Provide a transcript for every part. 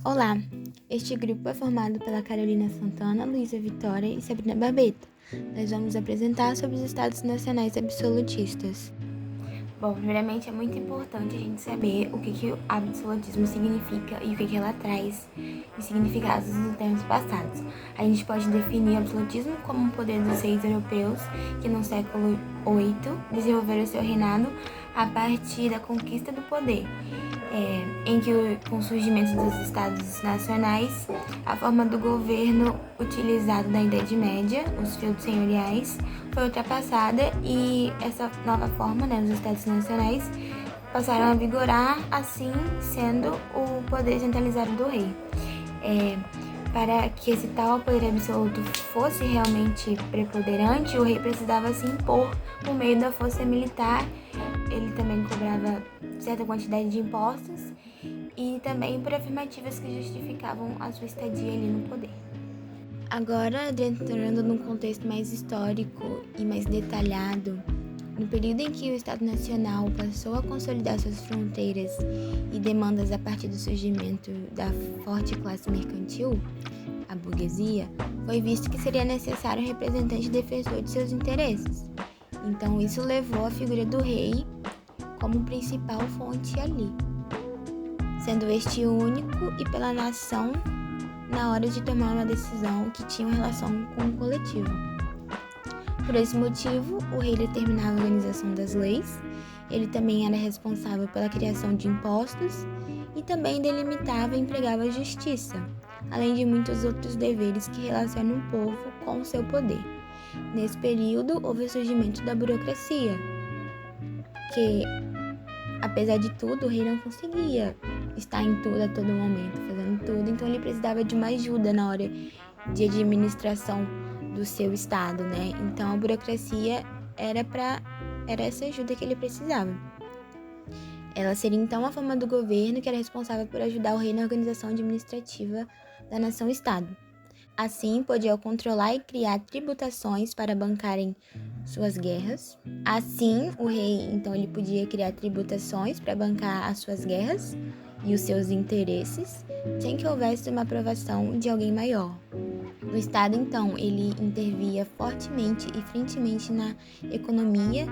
Olá, este grupo é formado pela Carolina Santana, Luísa Vitória e Sabrina Barbeta. Nós vamos apresentar sobre os estados nacionais absolutistas. Bom, primeiramente é muito importante a gente saber o que o absolutismo significa e o que ela traz de significados nos tempos passados. A gente pode definir o absolutismo como um poder dos reis europeus que no século VIII desenvolveram seu reinado a partir da conquista do poder, em que com o surgimento dos estados nacionais, a forma do governo utilizado na Idade Média, os feudos senhoriais, foi ultrapassada e essa nova forma, os estados nacionais, passaram a vigorar, assim sendo o poder centralizado do rei. Para que esse tal poder absoluto fosse realmente preponderante, o rei precisava se impor por meio da força militar. Ele também cobrava certa quantidade de impostos e também por afirmativas que justificavam a sua estadia ali no poder. Agora, entrando num contexto mais histórico e mais detalhado, no período em que o Estado Nacional passou a consolidar suas fronteiras e demandas a partir do surgimento da forte classe mercantil, a burguesia, foi visto que seria necessário um representante defensor de seus interesses. Então, isso levou a figura do rei como principal fonte ali, sendo este único e pela nação na hora de tomar uma decisão que tinha uma relação com o coletivo. Por esse motivo, o rei determinava a organização das leis, ele também era responsável pela criação de impostos e também delimitava e empregava a justiça, além de muitos outros deveres que relacionam o povo com o seu poder. Nesse período, houve o surgimento da burocracia, que, apesar de tudo, o rei não conseguia estar em tudo a todo momento, fazendo tudo, então ele precisava de uma ajuda na hora de administração do seu estado, Então a burocracia era essa ajuda que ele precisava. Ela seria então a forma do governo que era responsável por ajudar o rei na organização administrativa da nação-estado. Assim, podia controlar e criar tributações para bancarem suas guerras. Assim, o rei, então, ele podia criar tributações para bancar as suas guerras e os seus interesses, sem que houvesse uma aprovação de alguém maior. O Estado, então, ele intervia fortemente e frequentemente na economia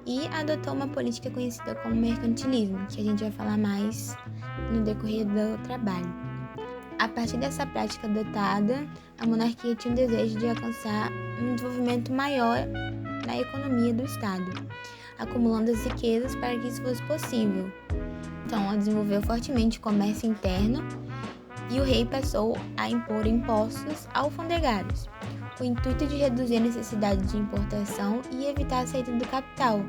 e adotou uma política conhecida como mercantilismo, que a gente vai falar mais no decorrer do trabalho. A partir dessa prática adotada, a monarquia tinha um desejo de alcançar um desenvolvimento maior na economia do Estado, acumulando as riquezas para que isso fosse possível. Então, ela desenvolveu fortemente o comércio interno e o rei passou a impor impostos alfandegários, com o intuito de reduzir a necessidade de importação e evitar a saída do capital.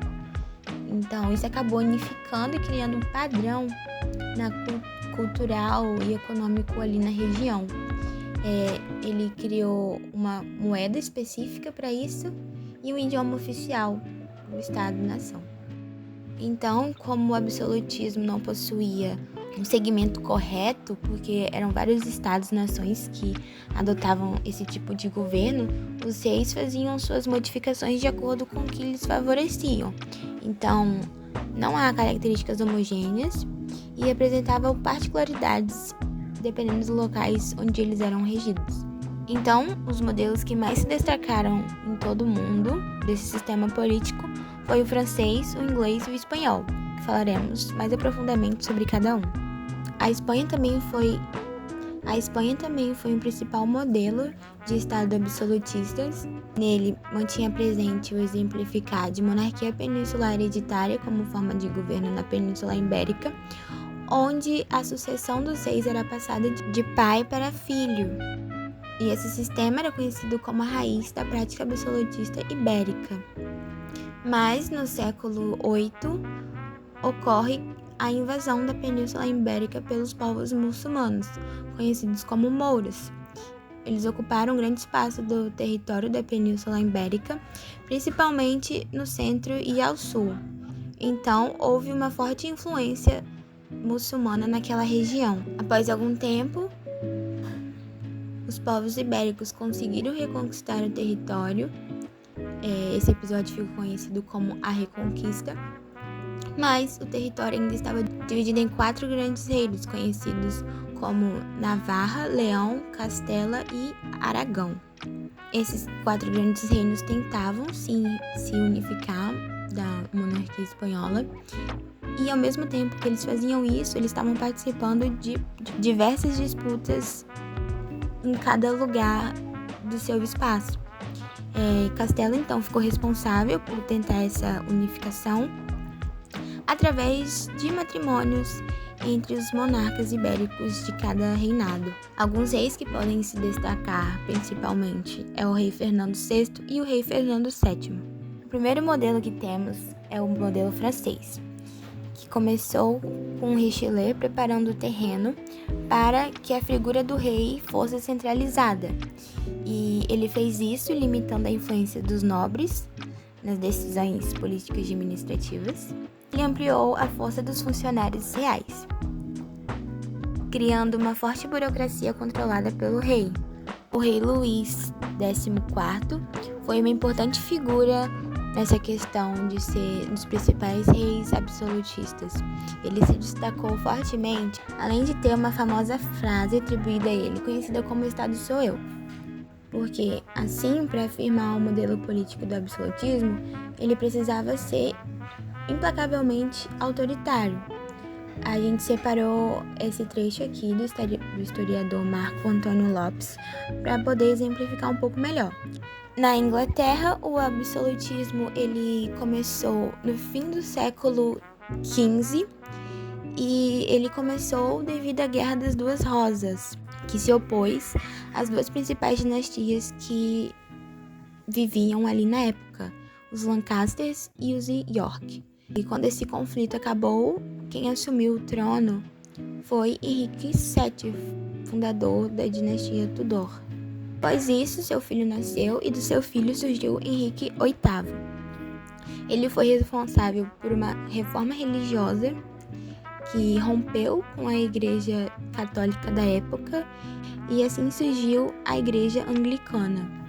Então, isso acabou unificando e criando um padrão cultural e econômico ali na região. Ele criou uma moeda específica para isso e um idioma oficial do Estado-nação. Então, como o absolutismo não possuía um segmento correto, porque eram vários estados-nações que adotavam esse tipo de governo, os reis faziam suas modificações de acordo com o que lhes favoreciam. Então, não há características homogêneas e apresentavam particularidades dependendo dos locais onde eles eram regidos. Então, os modelos que mais se destacaram em todo o mundo desse sistema político foi o francês, o inglês e o espanhol, que falaremos mais aprofundadamente sobre cada um. A Espanha também foi um principal modelo de Estado absolutistas. Nele, mantinha presente o exemplificar de monarquia peninsular hereditária como forma de governo na Península Ibérica, onde a sucessão dos reis era passada de pai para filho. E esse sistema era conhecido como a raiz da prática absolutista ibérica. Mas, no século VIII, ocorre a invasão da Península Ibérica pelos povos muçulmanos, conhecidos como mouros. Eles ocuparam um grande espaço do território da Península Ibérica, principalmente no centro e ao sul. Então, houve uma forte influência muçulmana naquela região. Após algum tempo, os povos ibéricos conseguiram reconquistar o território. Esse episódio ficou conhecido como a Reconquista, mas o território ainda estava dividido em 4 grandes reinos, conhecidos como Navarra, Leão, Castela e Aragão. Esses 4 grandes reinos tentavam se unificar da monarquia espanhola e, ao mesmo tempo que eles faziam isso, eles estavam participando de diversas disputas em cada lugar do seu espaço. Castela, então, ficou responsável por tentar essa unificação através de matrimônios entre os monarcas ibéricos de cada reinado. Alguns reis que podem se destacar principalmente é o rei Fernando VI e o rei Fernando VII. O primeiro modelo que temos é o modelo francês, que começou com Richelieu preparando o terreno para que a figura do rei fosse centralizada. E ele fez isso limitando a influência dos nobres nas decisões políticas e administrativas e ampliou a força dos funcionários reais, criando uma forte burocracia controlada pelo rei. O rei Luís XIV foi uma importante figura nessa questão de ser um dos principais reis absolutistas. Ele se destacou fortemente, além de ter uma famosa frase atribuída a ele, conhecida como Estado sou eu. Porque, assim, para afirmar o modelo político do absolutismo, ele precisava ser implacavelmente autoritário. A gente separou esse trecho aqui do historiador Marco Antônio Lopes para poder exemplificar um pouco melhor. Na Inglaterra, o absolutismo ele começou no fim do século XV e ele começou devido à Guerra das Duas Rosas, que se opôs às duas principais dinastias que viviam ali na época, os Lancasters e os York. E quando esse conflito acabou, quem assumiu o trono foi Henrique VII, fundador da dinastia Tudor. Após isso, seu filho nasceu e do seu filho surgiu Henrique VIII. Ele foi responsável por uma reforma religiosa que rompeu com a Igreja Católica da época e assim surgiu a Igreja Anglicana.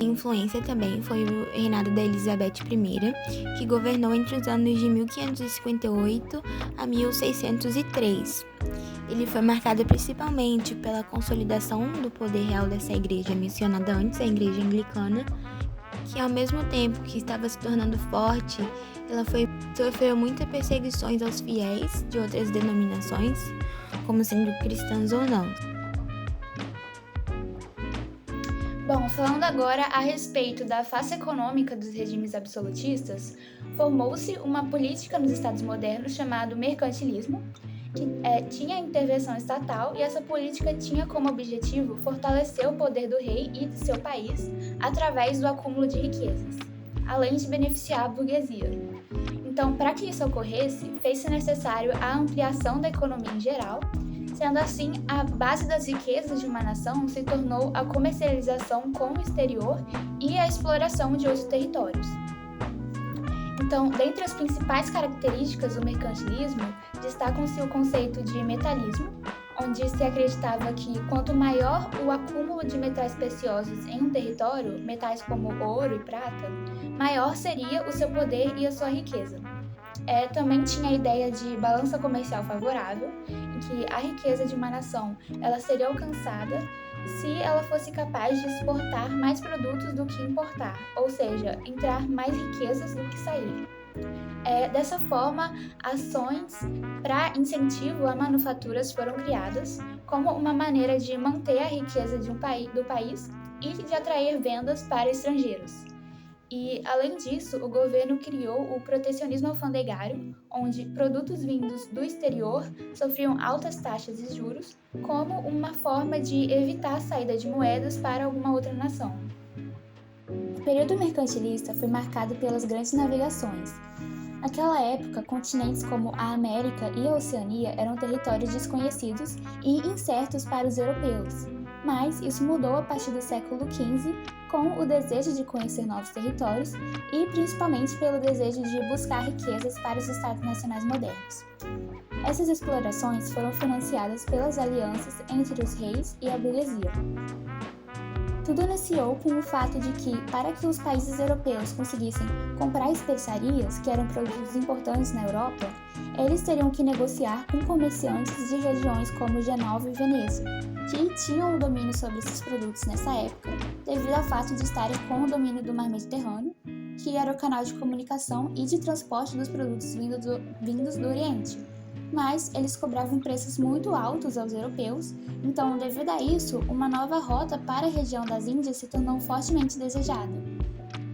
A influência também foi o reinado da Elizabeth I, que governou entre os anos de 1558 a 1603. Ele foi marcado principalmente pela consolidação do poder real dessa igreja mencionada antes, a Igreja Anglicana, que ao mesmo tempo que estava se tornando forte, ela sofreu muitas perseguições aos fiéis de outras denominações, como sendo cristãos ou não. Bom, falando agora a respeito da face econômica dos regimes absolutistas, formou-se uma política nos estados modernos chamada mercantilismo, que tinha a intervenção estatal, e essa política tinha como objetivo fortalecer o poder do rei e de seu país através do acúmulo de riquezas, além de beneficiar a burguesia. Então, para que isso ocorresse, fez-se necessário a ampliação da economia em geral. Sendo assim, a base das riquezas de uma nação se tornou a comercialização com o exterior e a exploração de outros territórios. Então, dentre as principais características do mercantilismo, destacam-se o conceito de metalismo, onde se acreditava que quanto maior o acúmulo de metais preciosos em um território, metais como ouro e prata, maior seria o seu poder e a sua riqueza. Também tinha a ideia de balança comercial favorável, em que a riqueza de uma nação ela seria alcançada se ela fosse capaz de exportar mais produtos do que importar, ou seja, entrar mais riquezas do que sair. Dessa forma, ações para incentivo a manufaturas foram criadas como uma maneira de manter a riqueza do país e de atrair vendas para estrangeiros. E, além disso, o governo criou o protecionismo alfandegário, onde produtos vindos do exterior sofriam altas taxas de juros, como uma forma de evitar a saída de moedas para alguma outra nação. O período mercantilista foi marcado pelas grandes navegações. Naquela época, continentes como a América e a Oceania eram territórios desconhecidos e incertos para os europeus. Mas isso mudou a partir do século XV, com o desejo de conhecer novos territórios e principalmente pelo desejo de buscar riquezas para os estados nacionais modernos. Essas explorações foram financiadas pelas alianças entre os reis e a burguesia. Tudo iniciou com o fato de que, para que os países europeus conseguissem comprar especiarias, que eram produtos importantes na Europa, eles teriam que negociar com comerciantes de regiões como Genova e Veneza, que tinham o domínio sobre esses produtos nessa época, devido ao fato de estarem com o domínio do Mar Mediterrâneo, que era o canal de comunicação e de transporte dos produtos vindos do Oriente. Mas eles cobravam preços muito altos aos europeus, então, devido a isso, uma nova rota para a região das Índias se tornou fortemente desejada.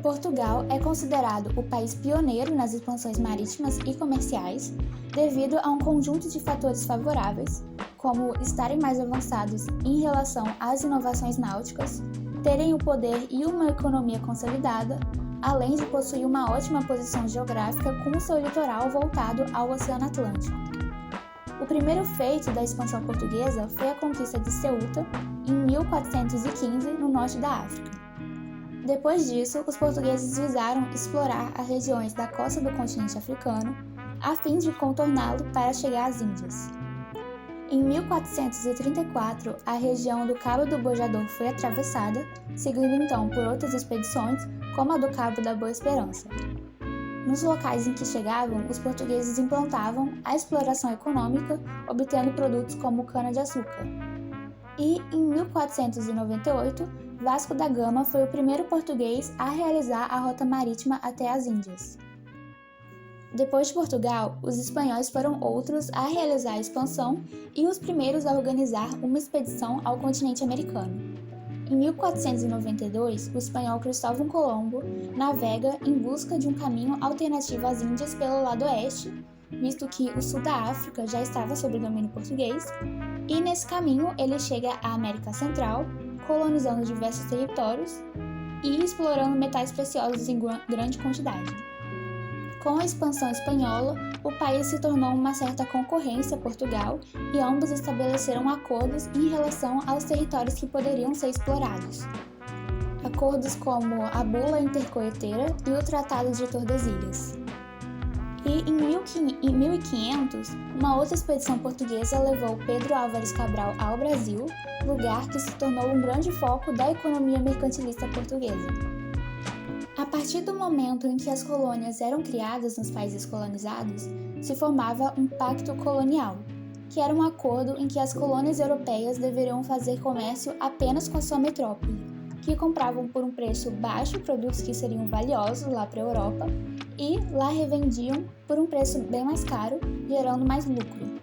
Portugal é considerado o país pioneiro nas expansões marítimas e comerciais, devido a um conjunto de fatores favoráveis, como estarem mais avançados em relação às inovações náuticas, terem o poder e uma economia consolidada, além de possuir uma ótima posição geográfica com o seu litoral voltado ao Oceano Atlântico. O primeiro feito da expansão portuguesa foi a conquista de Ceuta, em 1415, no norte da África. Depois disso, os portugueses visaram explorar as regiões da costa do continente africano, a fim de contorná-lo para chegar às Índias. Em 1434, a região do Cabo do Bojador foi atravessada, seguindo então por outras expedições, como a do Cabo da Boa Esperança. Nos locais em que chegavam, os portugueses implantavam a exploração econômica, obtendo produtos como cana-de-açúcar. E, em 1498, Vasco da Gama foi o primeiro português a realizar a rota marítima até as Índias. Depois de Portugal, os espanhóis foram outros a realizar a expansão e os primeiros a organizar uma expedição ao continente americano. Em 1492, o espanhol Cristóvão Colombo navega em busca de um caminho alternativo às Índias pelo lado oeste, visto que o sul da África já estava sob domínio português, e nesse caminho ele chega à América Central, colonizando diversos territórios e explorando metais preciosos em grande quantidade. Com a expansão espanhola, o país se tornou uma certa concorrência a Portugal e ambos estabeleceram acordos em relação aos territórios que poderiam ser explorados. Acordos como a Bula Intercoeteira e o Tratado de Tordesilhas. E em 1500, uma outra expedição portuguesa levou Pedro Álvares Cabral ao Brasil, lugar que se tornou um grande foco da economia mercantilista portuguesa. A partir do momento em que as colônias eram criadas nos países colonizados, se formava um pacto colonial, que era um acordo em que as colônias europeias deveriam fazer comércio apenas com a sua metrópole, que compravam por um preço baixo produtos que seriam valiosos lá para a Europa e lá revendiam por um preço bem mais caro, gerando mais lucro.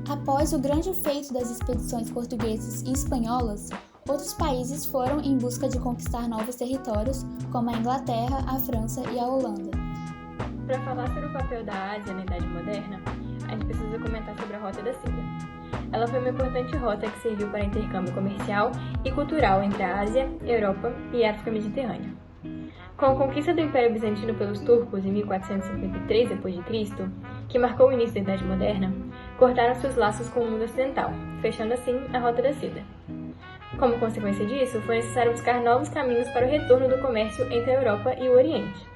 Após o grande feito das expedições portuguesas e espanholas, outros países foram em busca de conquistar novos territórios, como a Inglaterra, a França e a Holanda. Para falar sobre o papel da Ásia na Idade Moderna, a gente precisa comentar sobre a Rota da Seda. Ela foi uma importante rota que serviu para intercâmbio comercial e cultural entre a Ásia, Europa e África Mediterrânea. Com a conquista do Império Bizantino pelos turcos em 1453 d.C., que marcou o início da Idade Moderna, cortaram seus laços com o mundo ocidental, fechando assim a Rota da Seda. Como consequência disso, foi necessário buscar novos caminhos para o retorno do comércio entre a Europa e o Oriente.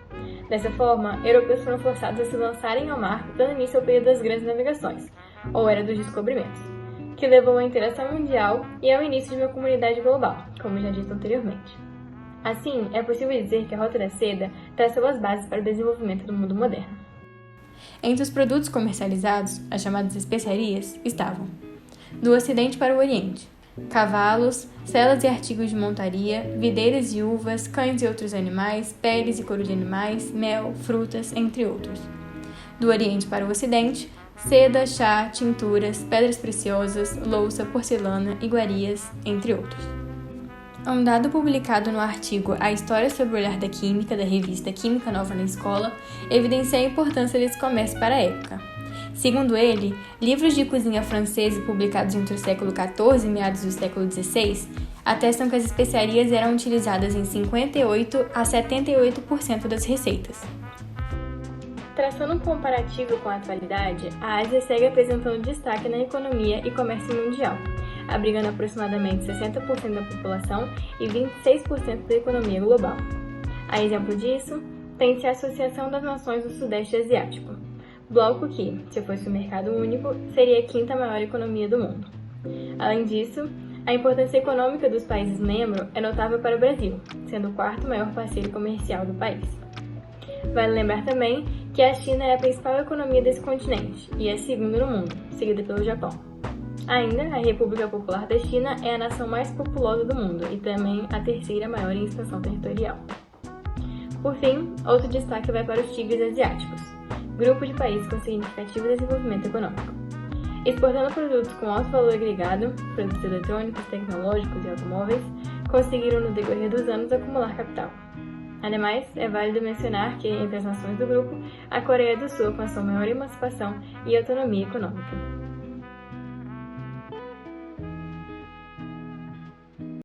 Dessa forma, europeus foram forçados a se lançarem ao mar, dando início ao período das grandes navegações, ou Era dos Descobrimentos, que levou à interação mundial e ao início de uma comunidade global, como já dito anteriormente. Assim, é possível dizer que a Rota da Seda traçou as bases para o desenvolvimento do mundo moderno. Entre os produtos comercializados, as chamadas especiarias, estavam do Ocidente para o Oriente: cavalos, selas e artigos de montaria, videiras e uvas, cães e outros animais, peles e couro de animais, mel, frutas, entre outros. Do Oriente para o Ocidente, seda, chá, tinturas, pedras preciosas, louça, porcelana, iguarias, entre outros. Um dado publicado no artigo A História sobre o Olhar da Química, da revista Química Nova na Escola, evidencia a importância desse comércio para a época. Segundo ele, livros de cozinha franceses publicados entre o século XIV e meados do século XVI atestam que as especiarias eram utilizadas em 58% a 78% das receitas. Traçando um comparativo com a atualidade, a Ásia segue apresentando destaque na economia e comércio mundial, abrigando aproximadamente 60% da população e 26% da economia global. A exemplo disso, tem-se a Associação das Nações do Sudeste Asiático, bloco que, se fosse um mercado único, seria a quinta maior economia do mundo. Além disso, a importância econômica dos países membros é notável para o Brasil, sendo o quarto maior parceiro comercial do país. Vale lembrar também que a China é a principal economia desse continente e é segunda no mundo, seguida pelo Japão. Ainda, a República Popular da China é a nação mais populosa do mundo e também a terceira maior em expansão territorial. Por fim, outro destaque vai para os tigres asiáticos, grupo de países com significativo desenvolvimento econômico. Exportando produtos com alto valor agregado, produtos eletrônicos, tecnológicos e automóveis, conseguiram no decorrer dos anos acumular capital. Ademais, é válido mencionar que, entre as nações do grupo, a Coreia do Sul alcançou maior emancipação e autonomia econômica.